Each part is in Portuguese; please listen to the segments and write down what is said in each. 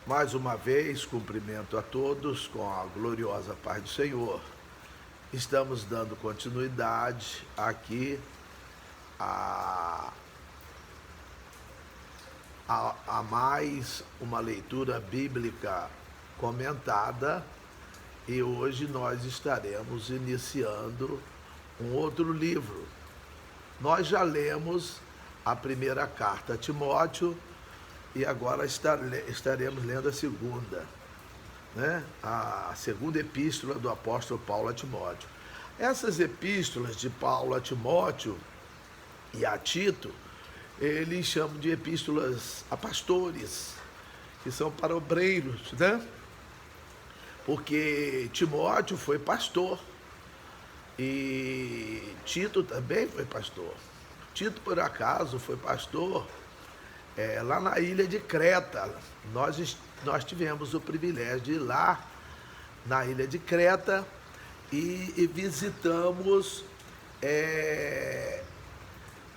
Mais uma vez, cumprimento a todos com a gloriosa paz do Senhor. Estamos dando continuidade aqui a, a mais uma leitura bíblica comentada, e hoje nós estaremos iniciando um outro livro. Nós já lemos a primeira carta a Timóteo e agora estaremos lendo a segunda, né? A segunda epístola do apóstolo Paulo a Timóteo. Essas epístolas de Paulo a Timóteo e a Tito, eles chamam de epístolas a pastores, que são para obreiros, né? Porque Timóteo foi pastor e Tito também foi pastor. Tito, por acaso, foi pastor lá na ilha de Creta. Nós tivemos o privilégio de ir lá na ilha de Creta e visitamos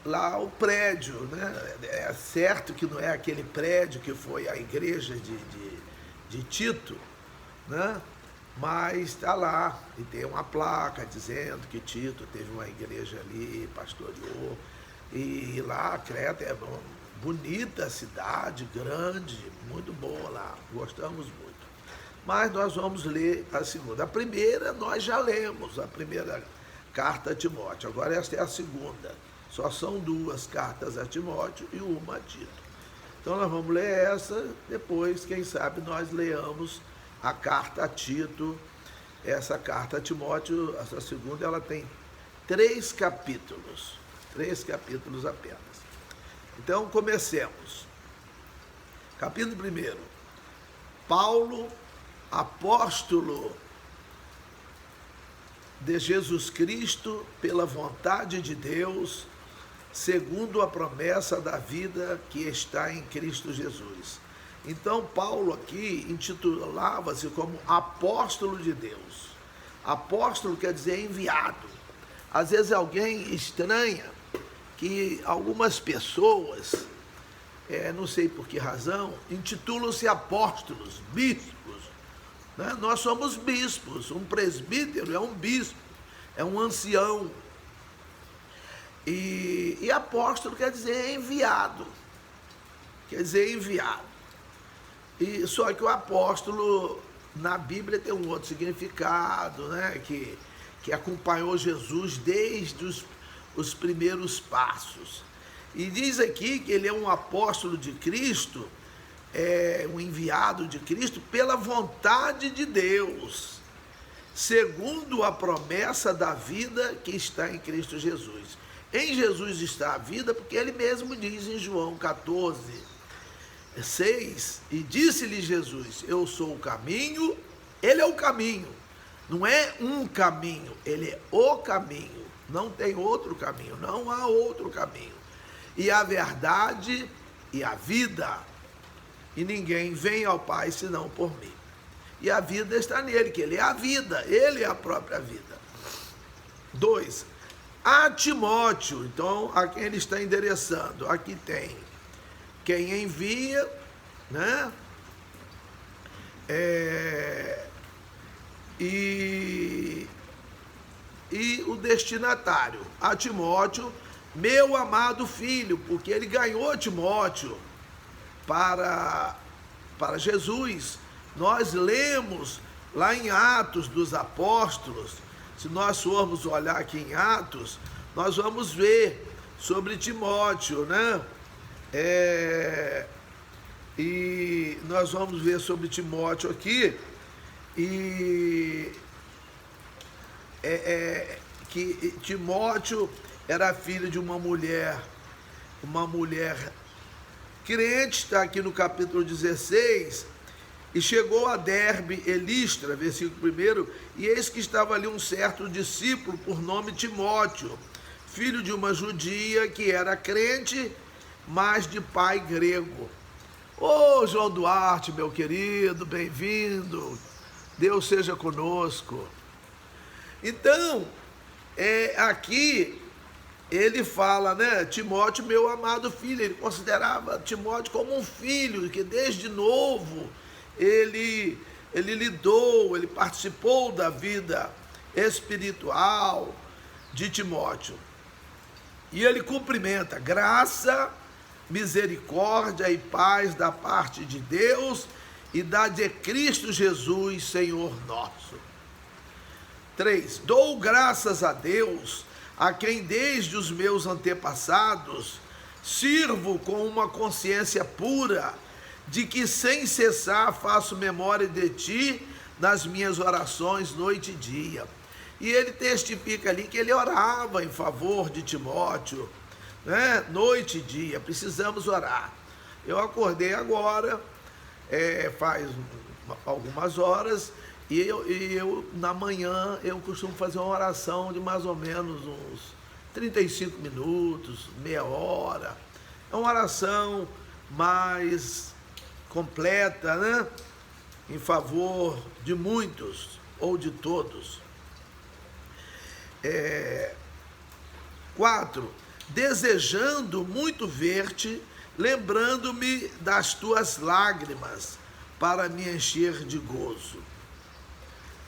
lá o prédio, né? É certo que não é aquele prédio que foi a igreja de Tito, né? Mas está lá e tem uma placa dizendo que Tito teve uma igreja ali, pastoreou. E lá, Creta é bonita cidade, grande, muito boa lá, gostamos muito. Mas nós vamos ler a segunda. A primeira nós já lemos, a primeira carta a Timóteo. Agora esta é a segunda. Só são duas cartas a Timóteo e uma a Tito. Então nós vamos ler essa, depois, quem sabe, nós leamos a carta a Tito. Essa carta a Timóteo, essa segunda, ela tem 3 capítulos. 3 capítulos apenas. Então, comecemos. Capítulo 1. Paulo, apóstolo de Jesus Cristo, pela vontade de Deus, segundo a promessa da vida que está em Cristo Jesus. Então, Paulo aqui intitulava-se como apóstolo de Deus. Apóstolo quer dizer enviado. Às vezes alguém estranha que algumas pessoas, não sei por que razão, intitulam-se apóstolos, bispos, né? Nós somos bispos, um presbítero é um bispo, é um ancião. E apóstolo quer dizer enviado, E só que o apóstolo na Bíblia tem um outro significado, né? Que acompanhou Jesus desde os primeiros passos. E diz aqui que ele é um apóstolo de Cristo, um enviado de Cristo pela vontade de Deus, segundo a promessa da vida que está em Cristo Jesus. Em Jesus está a vida, porque ele mesmo diz em João 14:6, e disse-lhe Jesus: eu sou o caminho, ele é o caminho. Não é um caminho, ele é o caminho. Não tem outro caminho, não há outro caminho. E a verdade e a vida. E ninguém vem ao Pai senão por mim. E a vida está nele, que ele é a vida, ele é a própria vida. 2. A Timóteo, então, a quem ele está endereçando. Aqui tem quem envia, né? E o destinatário, a Timóteo, meu amado filho, porque ele ganhou Timóteo para Jesus. Nós lemos lá em Atos dos Apóstolos, se nós formos olhar aqui em Atos, nós vamos ver sobre Timóteo, né? E nós vamos ver sobre Timóteo aqui, que Timóteo era filho de uma mulher crente, está aqui no capítulo 16, e chegou a Derbe e Listra, versículo 1, e eis que estava ali um certo discípulo por nome Timóteo, filho de uma judia que era crente, mas de pai grego. Ô João Duarte, meu querido, bem-vindo, Deus seja conosco. Então, aqui ele fala, né, Timóteo, meu amado filho. Ele considerava Timóteo como um filho, que desde novo ele lidou, ele participou da vida espiritual de Timóteo. E ele cumprimenta: graça, misericórdia e paz da parte de Deus e da de Cristo Jesus, Senhor nosso. 3. Dou graças a Deus, a quem desde os meus antepassados sirvo com uma consciência pura, de que sem cessar faço memória de ti nas minhas orações noite e dia. E ele testifica ali que ele orava em favor de Timóteo, né? Noite e dia, precisamos orar. Eu acordei agora, faz algumas horas, e eu na manhã eu costumo fazer uma oração de mais ou menos uns 35 minutos, meia hora. É uma oração mais completa, né? Em favor de muitos ou de todos. 4. Desejando muito ver-te, lembrando-me das tuas lágrimas, para me encher de gozo.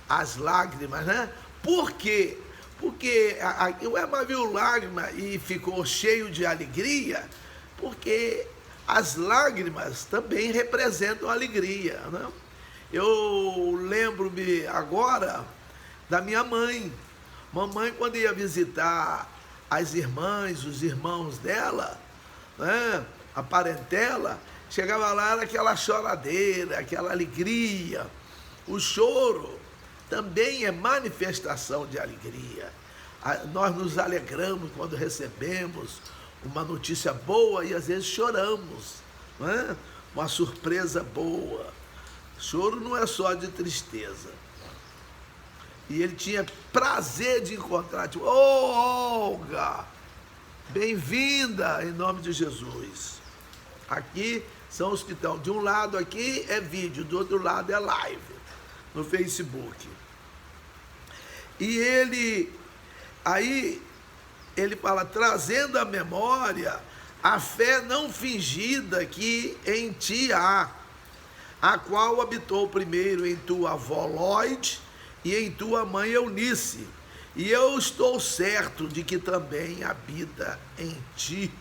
As lágrimas, né? Por quê? Porque o Ema viu lágrima e ficou cheio de alegria, porque as lágrimas também representam alegria, né? Eu lembro-me agora da minha mãe. Mamãe, quando ia visitar as irmãs, os irmãos dela, né, a parentela, chegava lá, era aquela choradeira, aquela alegria. O choro também é manifestação de alegria. Nós nos alegramos quando recebemos uma notícia boa e às vezes choramos, né? Uma surpresa boa. Choro não é só de tristeza. E ele tinha prazer de encontrar, tipo, Olga, bem-vinda em nome de Jesus. Aqui são os que estão, de um lado aqui é vídeo, do outro lado é live, no Facebook. E ele fala, trazendo à memória a fé não fingida que em ti há, a qual habitou primeiro em tua avó Lóide e em tua mãe Eunice, e eu estou certo de que também habita em ti.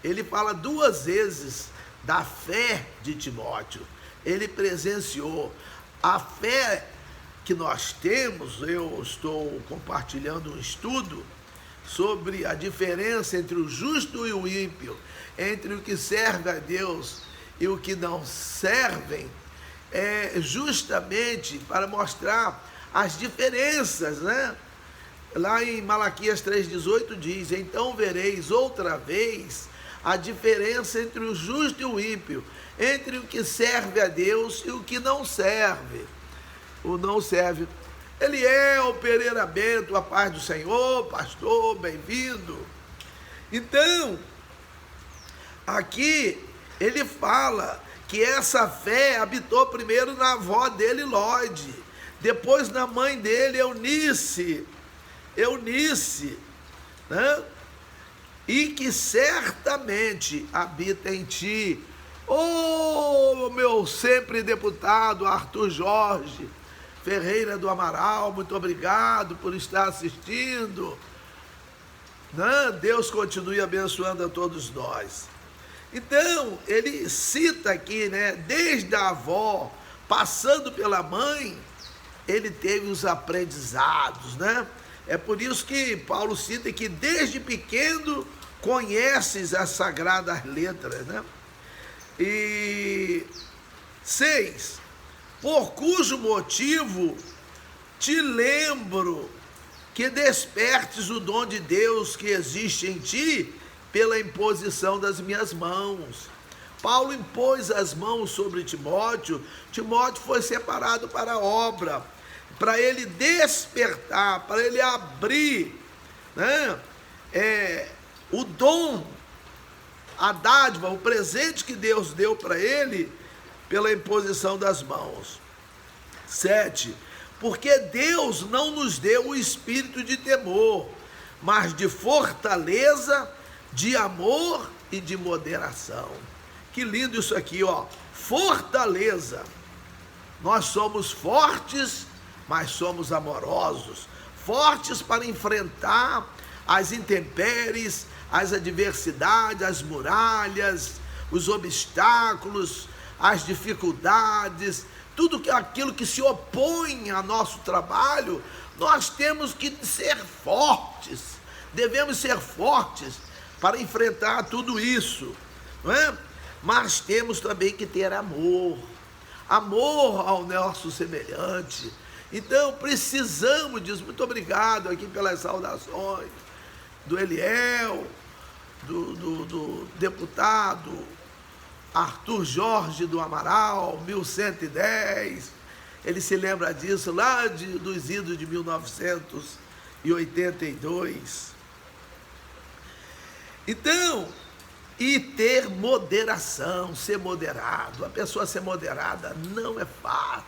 Ele fala 2 vezes da fé de Timóteo. Ele presenciou a fé que nós temos. Eu estou compartilhando um estudo sobre a diferença entre o justo e o ímpio, entre o que serve a Deus e o que não servem, justamente para mostrar as diferenças, né? Lá em Malaquias 3,18 diz: então vereis outra vez a diferença entre o justo e o ímpio, entre o que serve a Deus e o que não serve. O não serve. Eliel Pereira Bento, a paz do Senhor, pastor, bem-vindo. Então, aqui ele fala que essa fé habitou primeiro na avó dele, Lóide, depois na mãe dele, Eunice, né? E que certamente habita em ti. Meu sempre deputado Arthur Jorge Ferreira do Amaral, muito obrigado por estar assistindo, né? Deus continue abençoando a todos nós. Então, ele cita aqui, né, desde a avó, passando pela mãe, ele teve os aprendizados, né? É por isso que Paulo cita que desde pequeno conheces as sagradas letras, né? E 6, por cujo motivo te lembro que despertes o dom de Deus que existe em ti pela imposição das minhas mãos. Paulo impôs as mãos sobre Timóteo. Timóteo foi separado para a obra, para ele despertar, para ele abrir, né, o dom, a dádiva, o presente que Deus deu para ele pela imposição das mãos. 7, porque Deus não nos deu o espírito de temor, mas de fortaleza, de amor e de moderação. Que lindo isso aqui, ó. fortaleza. Nós somos fortes, mas somos amorosos. Fortes para enfrentar as intempéries, as adversidades, as muralhas, os obstáculos, as dificuldades, tudo aquilo que se opõe ao nosso trabalho. Nós temos que ser fortes, devemos ser fortes para enfrentar tudo isso, não é? Mas temos também que ter amor ao nosso semelhante. Então precisamos disso. Muito obrigado aqui pelas saudações do Eliel, do deputado Arthur Jorge do Amaral, 1110, ele se lembra disso lá dos idos de 1982. Então, e ter moderação, ser moderado. A pessoa ser moderada não é fácil.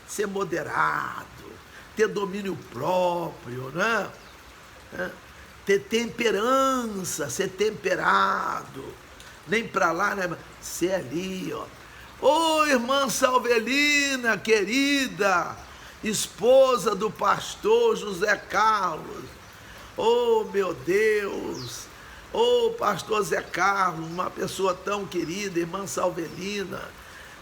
Ser moderado, ter domínio próprio, né? Ter temperança, ser temperado, nem para lá, né? Ser ali, ó. Ô, irmã Salvelina, querida, esposa do pastor José Carlos. Oh, meu Deus. Ô, pastor Zé Carlos, uma pessoa tão querida, irmã Salvelina,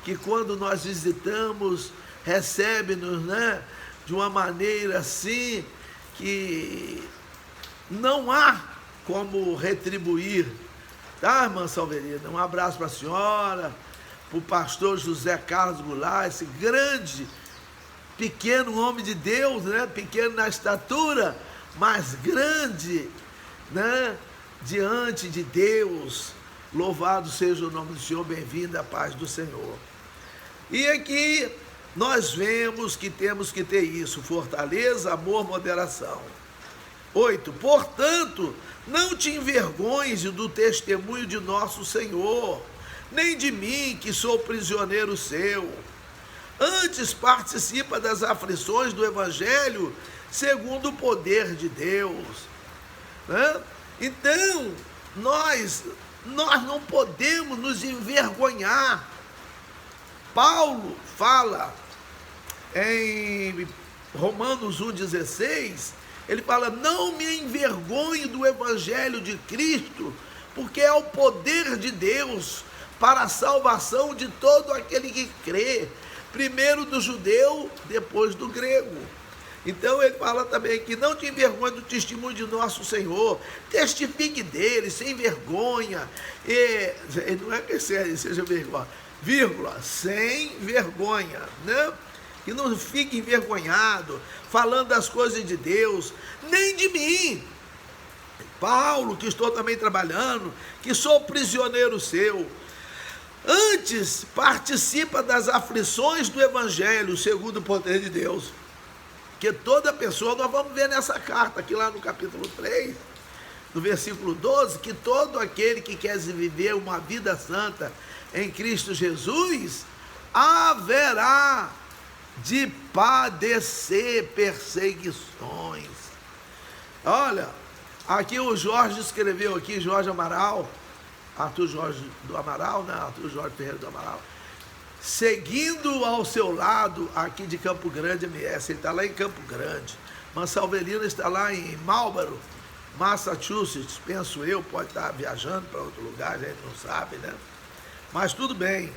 que quando nós visitamos, recebe-nos, né, de uma maneira assim, que não há como retribuir. Tá, irmã Salvelina? Um abraço para a senhora, para o pastor José Carlos Goulart, esse grande, pequeno homem de Deus, né? Pequeno na estatura, mas grande, né? Diante de Deus. Louvado seja o nome do Senhor, bem-vindo à paz do Senhor. E aqui nós vemos que temos que ter isso: fortaleza, amor, moderação. 8. Portanto, não te envergonhes do testemunho de nosso Senhor, nem de mim, que sou prisioneiro seu. Antes participa das aflições do Evangelho, segundo o poder de Deus. Né? Então, nós não podemos nos envergonhar. Paulo fala em Romanos 1,16, ele fala: não me envergonhe do Evangelho de Cristo, porque é o poder de Deus para a salvação de todo aquele que crê, primeiro do judeu, depois do grego. Então ele fala também que não te envergonhe do testemunho de nosso Senhor, testifique dele sem vergonha, e não é que seja vergonha, vírgula, sem vergonha, né? Que não fique envergonhado, falando das coisas de Deus, nem de mim, Paulo, que estou também trabalhando, que sou prisioneiro seu. Antes participa das aflições do Evangelho, segundo o poder de Deus. Que toda pessoa, nós vamos ver nessa carta, aqui lá no capítulo 3, no versículo 12, que todo aquele que quer viver uma vida santa em Cristo Jesus, haverá de padecer perseguições. Olha, aqui o Jorge escreveu aqui, Jorge Amaral, Arthur Jorge do Amaral, né? Arthur Jorge Ferreira do Amaral, seguindo ao seu lado, aqui de Campo Grande, MS, ele está lá em Campo Grande. Mansalvelina está lá em Marlborough, Massachusetts, penso eu, pode estar viajando para outro lugar, a gente não sabe, né? Mas tudo bem.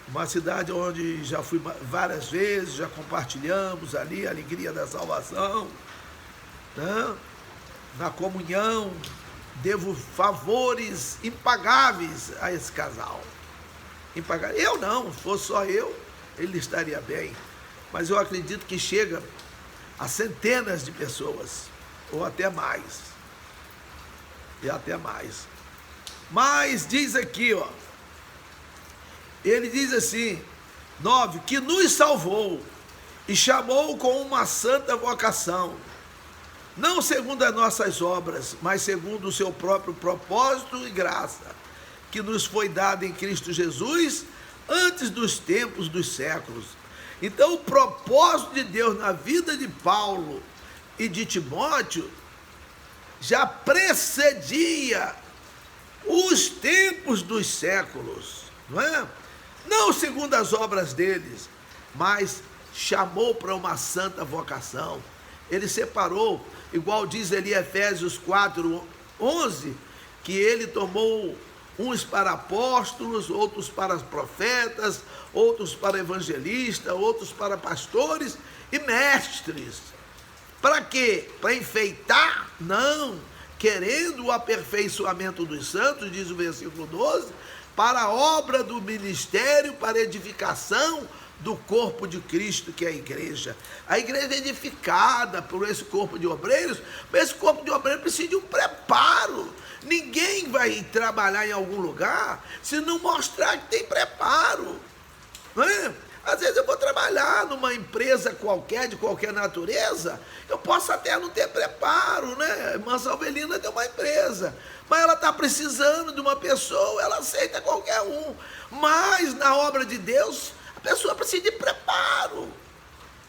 Uma cidade onde já fui várias vezes, já compartilhamos ali a alegria da salvação, né? Na comunhão, devo favores impagáveis a esse casal. Impagáveis. Eu não, se fosse só eu, ele estaria bem. Mas eu acredito que chega a centenas de pessoas, ou até mais. E até mais. Mas diz aqui, ó, ele diz assim, 9, que nos salvou e chamou com uma santa vocação, não segundo as nossas obras, mas segundo o seu próprio propósito e graça, que nos foi dada em Cristo Jesus antes dos tempos dos séculos. Então o propósito de Deus na vida de Paulo e de Timóteo já precedia os tempos dos séculos. não é? Não segundo as obras deles, mas chamou para uma santa vocação. Ele separou, igual diz ali Efésios 4:11, que ele tomou uns para apóstolos, outros para profetas, outros para evangelistas, outros para pastores e mestres. Para quê? Para enfeitar? Não. Querendo o aperfeiçoamento dos santos, diz o versículo 12, para a obra do ministério, para a edificação do corpo de Cristo, que é a igreja. A igreja é edificada por esse corpo de obreiros, mas esse corpo de obreiros precisa de um preparo. Ninguém vai trabalhar em algum lugar se não mostrar que tem preparo, não é? Às vezes eu vou trabalhar numa empresa qualquer, de qualquer natureza, eu posso até não ter preparo, né? Irmã Salvelina tem uma empresa, mas ela está precisando de uma pessoa, ela aceita qualquer um. Mas na obra de Deus, a pessoa precisa de preparo.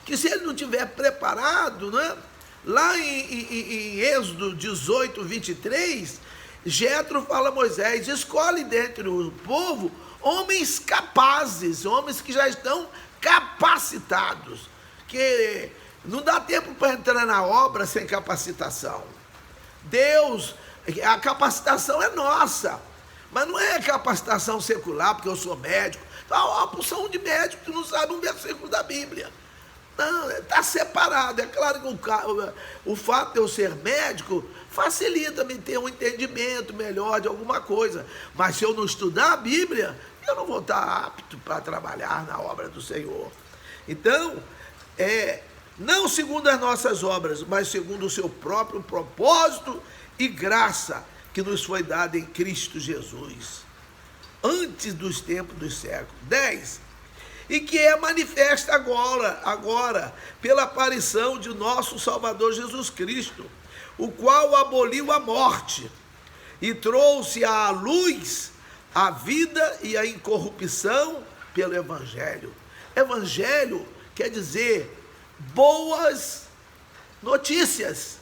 Que se ele não tiver preparado, né? Lá em Êxodo 18:23, Jetro fala a Moisés: escolhe dentre o povo homens capazes, homens que já estão capacitados, que não dá tempo para entrar na obra sem capacitação. Deus, a capacitação é nossa, mas não é capacitação secular, porque eu sou médico. A porção de médico que não sabe um versículo da Bíblia. Não, está separado. É claro que o fato de eu ser médico facilita me ter um entendimento melhor de alguma coisa. Mas se eu não estudar a Bíblia, eu não vou estar apto para trabalhar na obra do Senhor. Então, não segundo as nossas obras, mas segundo o seu próprio propósito e graça que nos foi dada em Cristo Jesus, antes dos tempos dos séculos. 10. E que é manifesta agora, pela aparição de nosso Salvador Jesus Cristo, o qual aboliu a morte e trouxe à luz a vida e a incorrupção pelo Evangelho. Evangelho quer dizer boas notícias.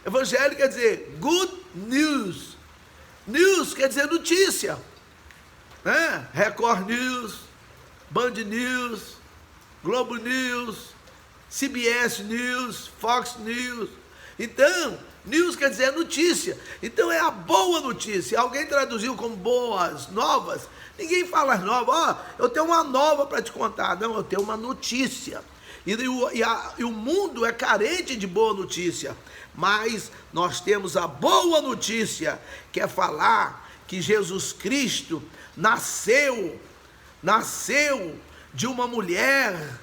Evangelho quer dizer good news. News quer dizer notícia, né? Record News, Band News, Globo News, CBS News, Fox News. Então, news quer dizer notícia. Então é a boa notícia. Alguém traduziu como boas novas. Ninguém fala as novas. Eu tenho uma nova para te contar. Não, eu tenho uma notícia. E o mundo é carente de boa notícia. Mas nós temos a boa notícia, que é falar que Jesus Cristo nasceu de uma mulher,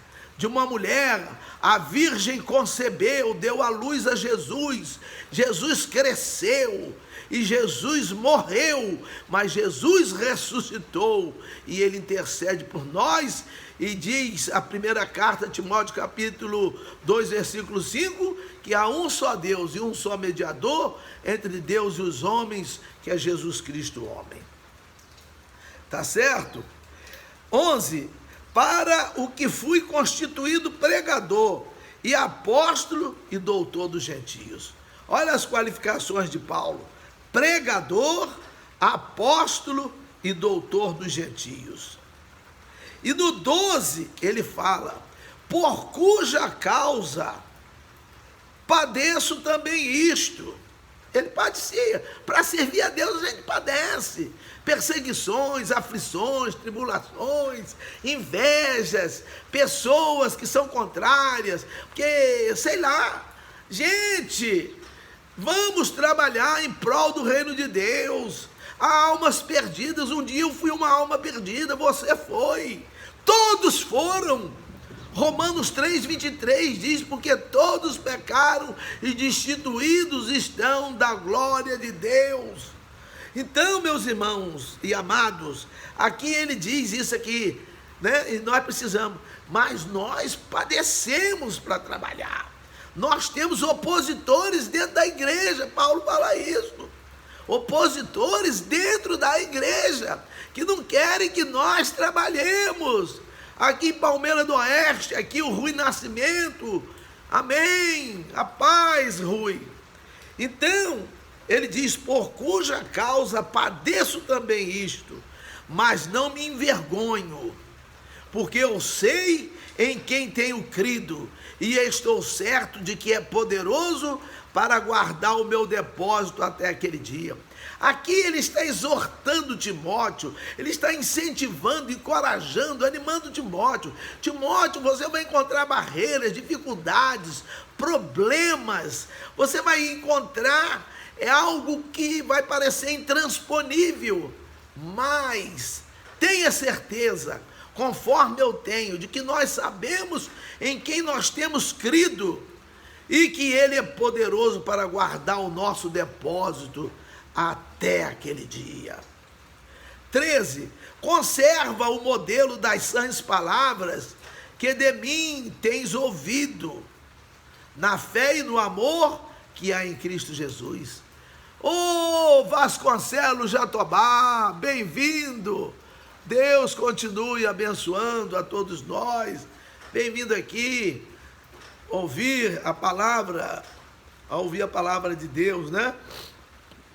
a Virgem concebeu, deu à luz a Jesus, Jesus cresceu, e Jesus morreu, mas Jesus ressuscitou, e Ele intercede por nós, e diz a primeira carta a Timóteo, capítulo 2, versículo 5, que há um só Deus e um só mediador entre Deus e os homens, que é Jesus Cristo, homem. Tá certo? 11. Para o que fui constituído pregador e apóstolo e doutor dos gentios. Olha as qualificações de Paulo: pregador, apóstolo e doutor dos gentios. E no 12 ele fala: por cuja causa padeço também isto. Ele padecia. Para servir a Deus a gente padece perseguições, aflições, tribulações, invejas, pessoas que são contrárias, porque, sei lá, gente, vamos trabalhar em prol do reino de Deus. Há almas perdidas. Um dia eu fui uma alma perdida, você foi, todos foram. Romanos 3:23 diz: porque todos pecaram e destituídos estão da glória de Deus. Então, meus irmãos e amados, aqui ele diz isso aqui, né? E nós precisamos, mas nós padecemos para trabalhar. Nós temos opositores dentro da igreja, Paulo fala isso. Opositores dentro da igreja, que não querem que nós trabalhemos. Aqui em Palmeira do Oeste, aqui o Rui Nascimento, amém, a paz, Rui. Então, ele diz: por cuja causa padeço também isto, mas não me envergonho, porque eu sei em quem tenho crido, e estou certo de que é poderoso para guardar o meu depósito até aquele dia. Aqui ele está exortando Timóteo, ele está incentivando, encorajando, animando Timóteo. Timóteo, você vai encontrar barreiras, dificuldades, problemas, você vai encontrar algo que vai parecer intransponível, mas tenha certeza, conforme eu tenho, de que nós sabemos em quem nós temos crido e que Ele é poderoso para guardar o nosso depósito até aquele dia. 13. Conserva o modelo das sãs palavras que de mim tens ouvido, na fé e no amor que há em Cristo Jesus. Ô Vasconcelos Jatobá, bem-vindo! Deus continue abençoando a todos nós. Bem-vindo aqui, ouvir a palavra de Deus, né?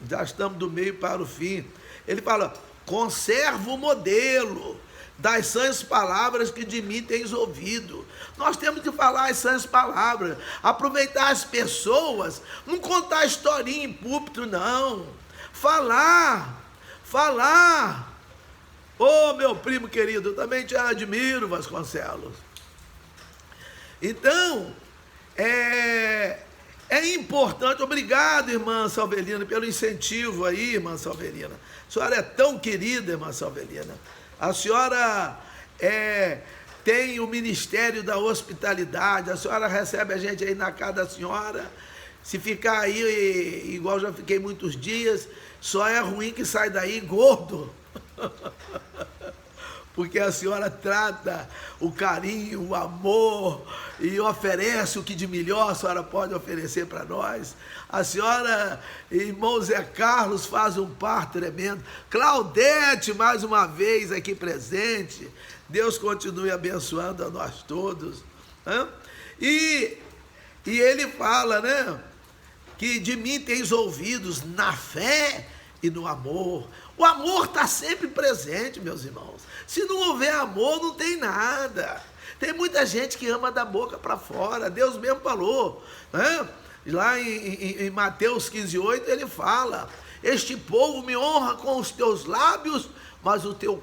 Já estamos do meio para o fim. Ele fala, conserva o modelo das sãs palavras que de mim tens ouvido. Nós temos que falar as sãs palavras, aproveitar as pessoas, não contar historinha em púlpito, não. Falar. Ô, meu primo querido, eu também te admiro, Vasconcelos. Então, é importante, obrigado, irmã Salvelina, pelo incentivo aí, irmã Salvelina. A senhora é tão querida, irmã Salvelina. A senhora tem o ministério da hospitalidade, a senhora recebe a gente aí na casa da senhora. Se ficar aí, igual já fiquei muitos dias, só é ruim que sai daí gordo. Porque a senhora trata o carinho, o amor e oferece o que de melhor a senhora pode oferecer para nós. A senhora, irmão Zé Carlos, faz um par tremendo. Claudete, mais uma vez aqui presente. Deus continue abençoando a nós todos. Né? E ele fala, né, que de mim tens ouvidos na fé e no amor. O amor está sempre presente, meus irmãos. Se não houver amor, não tem nada. Tem muita gente que ama da boca para fora. Deus mesmo falou, né? Lá em Mateus 15:8, ele fala, este povo me honra com os teus lábios, mas o teu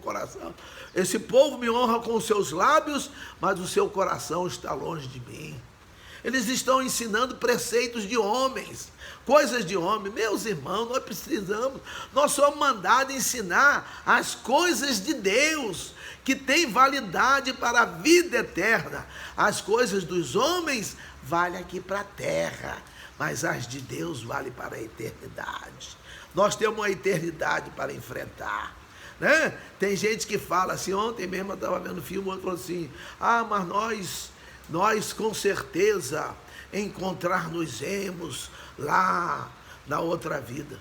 coração. Esse povo me honra com os seus lábios, mas o seu coração está longe de mim. Eles estão ensinando preceitos de homens, coisas de homem. Meus irmãos, nós somos mandados ensinar as coisas de Deus, que tem validade para a vida eterna. As coisas dos homens valem aqui para a terra, mas as de Deus valem para a eternidade. Nós temos uma eternidade para enfrentar. Né? Tem gente que fala assim, ontem mesmo eu estava vendo filme, outro falou assim, mas nós com certeza encontrar-nos-emos lá na outra vida.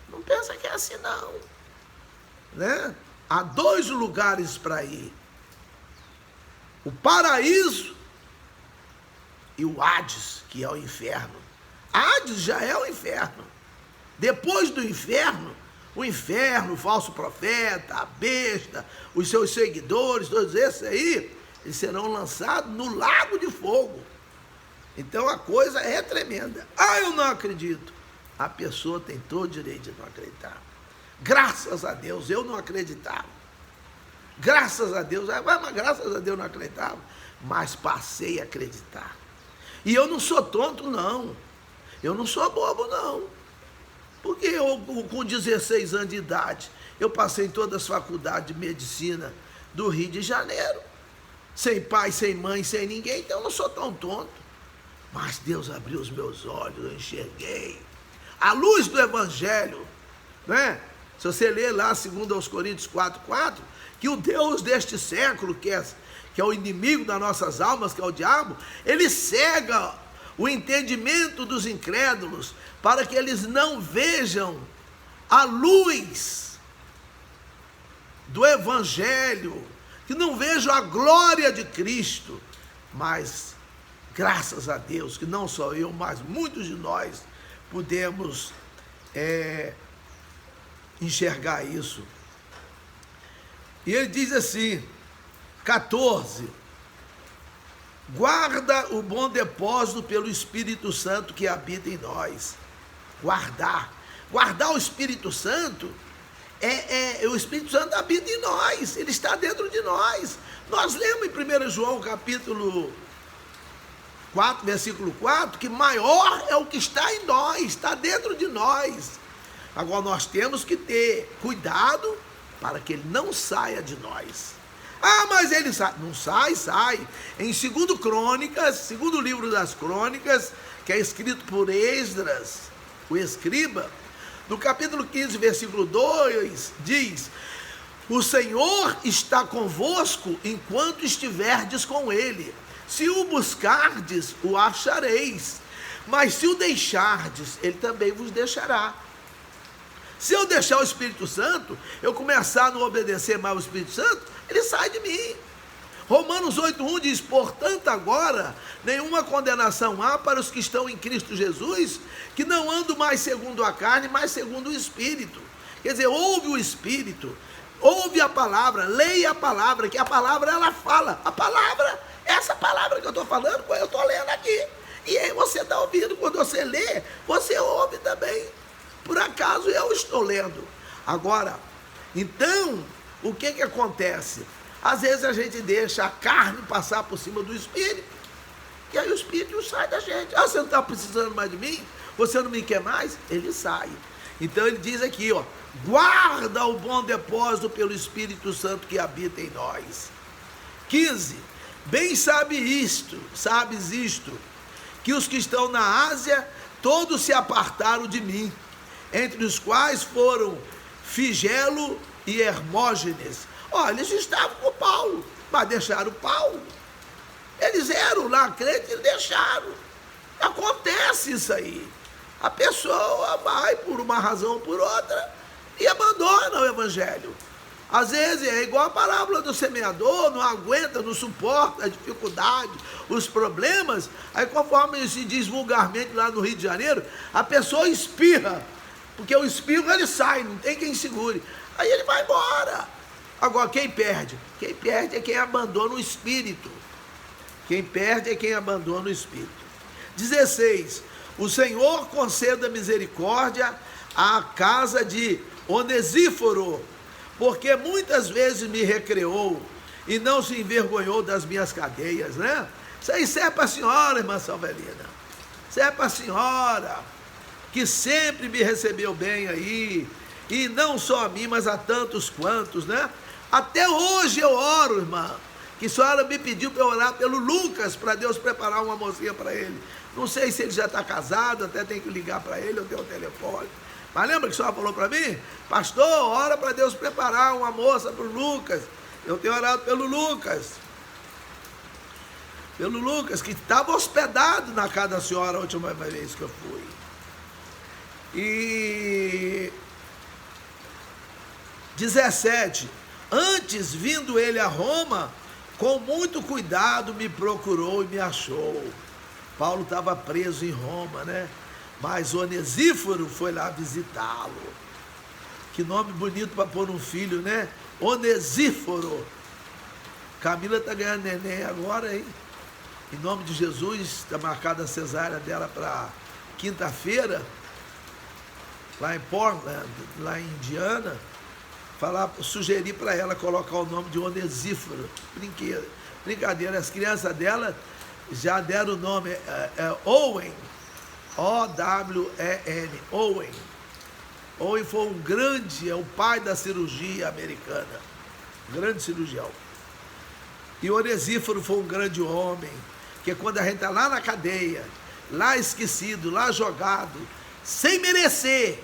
Não pensa que é assim não, né? Há dois lugares para ir, o paraíso e o Hades, que é o inferno. Hades já é o inferno. Depois do inferno, o falso profeta, a besta, os seus seguidores, todos esses aí, eles serão lançados no lago de fogo. Então a coisa é tremenda. Eu não acredito. A pessoa tem todo o direito de não acreditar. Graças a Deus, eu não acreditava. Graças a Deus, mas graças a Deus não acreditava. Mas passei a acreditar. E eu não sou tonto, não. Eu não sou bobo, não. Porque eu, com 16 anos de idade, eu passei em todas as faculdades de medicina do Rio de Janeiro. Sem pai, sem mãe, sem ninguém, então eu não sou tão tonto. Mas Deus abriu os meus olhos, eu enxerguei. A luz do Evangelho, né? Se você ler lá, 2 Coríntios 4:4, que o Deus deste século, que é o inimigo das nossas almas, que é o diabo, ele cega o entendimento dos incrédulos, para que eles não vejam a luz do Evangelho, que não vejam a glória de Cristo. Mas, graças a Deus, que não só eu, mas muitos de nós, podemos enxergar isso. E ele diz assim, 14, guarda o bom depósito pelo Espírito Santo que habita em nós. Guardar o Espírito Santo, o Espírito Santo habita em nós, ele está dentro de nós. Nós lemos em 1 João capítulo 4, versículo 4, que maior é o que está em nós, está dentro de nós. Agora nós temos que ter cuidado para que ele não saia de nós. Ah, mas ele sai. Não sai, sai. Em 2 Crônicas, segundo livro das Crônicas, que é escrito por Esdras, o escriba, no capítulo 15, versículo 2, diz: o Senhor está convosco enquanto estiverdes com ele. Se o buscardes, o achareis. Mas se o deixardes, ele também vos deixará. Se eu deixar o Espírito Santo, eu começar a não obedecer mais ao Espírito Santo, ele sai de mim. Romanos 8,1 diz: portanto agora, nenhuma condenação há para os que estão em Cristo Jesus, que não andam mais segundo a carne, mas segundo o Espírito. Quer dizer, ouve o Espírito, ouve a palavra, leia a palavra, que a palavra ela fala. A palavra, essa palavra que eu estou falando, eu estou lendo aqui. E aí você está ouvindo, quando você lê, você ouve também. Por acaso eu estou lendo. Agora, então, o que acontece? Às vezes a gente deixa a carne passar por cima do Espírito, e aí o Espírito sai da gente. Ah, você não está precisando mais de mim? Você não me quer mais? Ele sai. Então ele diz aqui, ó, guarda o bom depósito pelo Espírito Santo que habita em nós. 15, bem sabes isto, que os que estão na Ásia, todos se apartaram de mim, entre os quais foram Figelo e Hermógenes. Olha, eles estavam com Paulo, mas deixaram Paulo. Eles eram lá crentes e deixaram. Acontece isso aí. A pessoa vai por uma razão ou por outra e abandona o evangelho. Às vezes é igual a parábola do semeador, não aguenta, não suporta a dificuldade, os problemas. Aí conforme se diz vulgarmente lá no Rio de Janeiro, a pessoa espirra, porque o espirro ele sai, não tem quem segure. Aí ele vai embora. Agora quem perde? Quem perde é quem abandona o Espírito. Quem perde é quem abandona o Espírito. 16. O Senhor conceda misericórdia à casa de Onesíforo, porque muitas vezes me recreou e não se envergonhou das minhas cadeias, né? Isso é para a senhora, irmã Salvelina. Isso é para a senhora, que sempre me recebeu bem aí, e não só a mim, mas a tantos quantos, né? Até hoje eu oro, irmã, que a senhora me pediu para eu orar pelo Lucas, para Deus preparar uma mocinha para ele. Não sei se ele já está casado, até tem que ligar para ele, eu tenho o telefone. Mas lembra que a senhora falou para mim? Pastor, ora para Deus preparar uma moça para o Lucas. Eu tenho orado pelo Lucas. Pelo Lucas, que estava hospedado na casa da senhora a última vez que eu fui. E 17. Antes, vindo ele a Roma, com muito cuidado me procurou e me achou. Paulo estava preso em Roma, né? Mas Onesíforo foi lá visitá-lo. Que nome bonito para pôr um filho, né? Onesíforo. Camila está ganhando neném agora, hein? Em nome de Jesus, está marcada a cesárea dela para quinta-feira, lá em Portland, lá em Indiana. Sugerir para ela colocar o nome de Onesíforo. Brincadeira, as crianças dela já deram o nome, Owen, O-W-E-N, Owen. Owen foi um grande, é o pai da cirurgia americana, grande cirurgião. E Onesíforo foi um grande homem, que quando a gente está lá na cadeia, lá esquecido, lá jogado, sem merecer,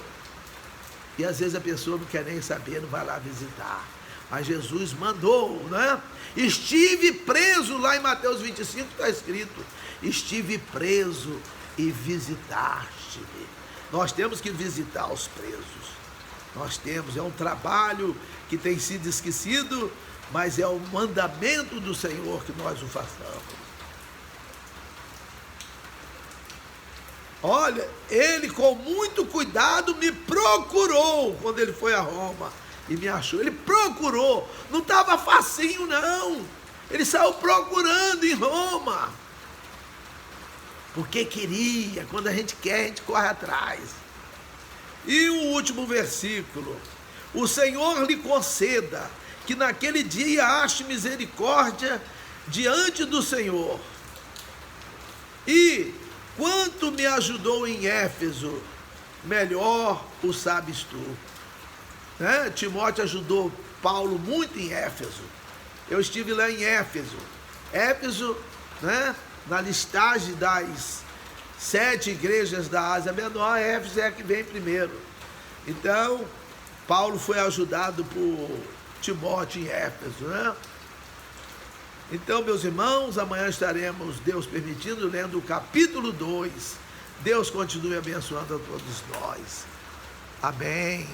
e às vezes a pessoa não quer nem saber, não vai lá visitar. Mas Jesus mandou, né? Estive preso, lá em Mateus 25 está escrito, estive preso e visitaste-me. Nós temos que visitar os presos. Nós temos, é um trabalho que tem sido esquecido, mas é o mandamento do Senhor que nós o façamos. Olha, ele com muito cuidado me procurou quando ele foi a Roma e me achou. Ele procurou, não estava facinho não. Ele saiu procurando em Roma, porque queria. Quando a gente quer, a gente corre atrás. E o último versículo: o Senhor lhe conceda que naquele dia ache misericórdia diante do Senhor. E quanto me ajudou em Éfeso, melhor o sabes tu. Né? Timóteo ajudou Paulo muito em Éfeso. Eu estive lá em Éfeso. Éfeso, né? Na listagem das 7 igrejas da Ásia Menor, Éfeso é a que vem primeiro. Então, Paulo foi ajudado por Timóteo em Éfeso, né? Então, meus irmãos, amanhã estaremos, Deus permitindo, lendo o capítulo 2. Deus continue abençoando a todos nós. Amém.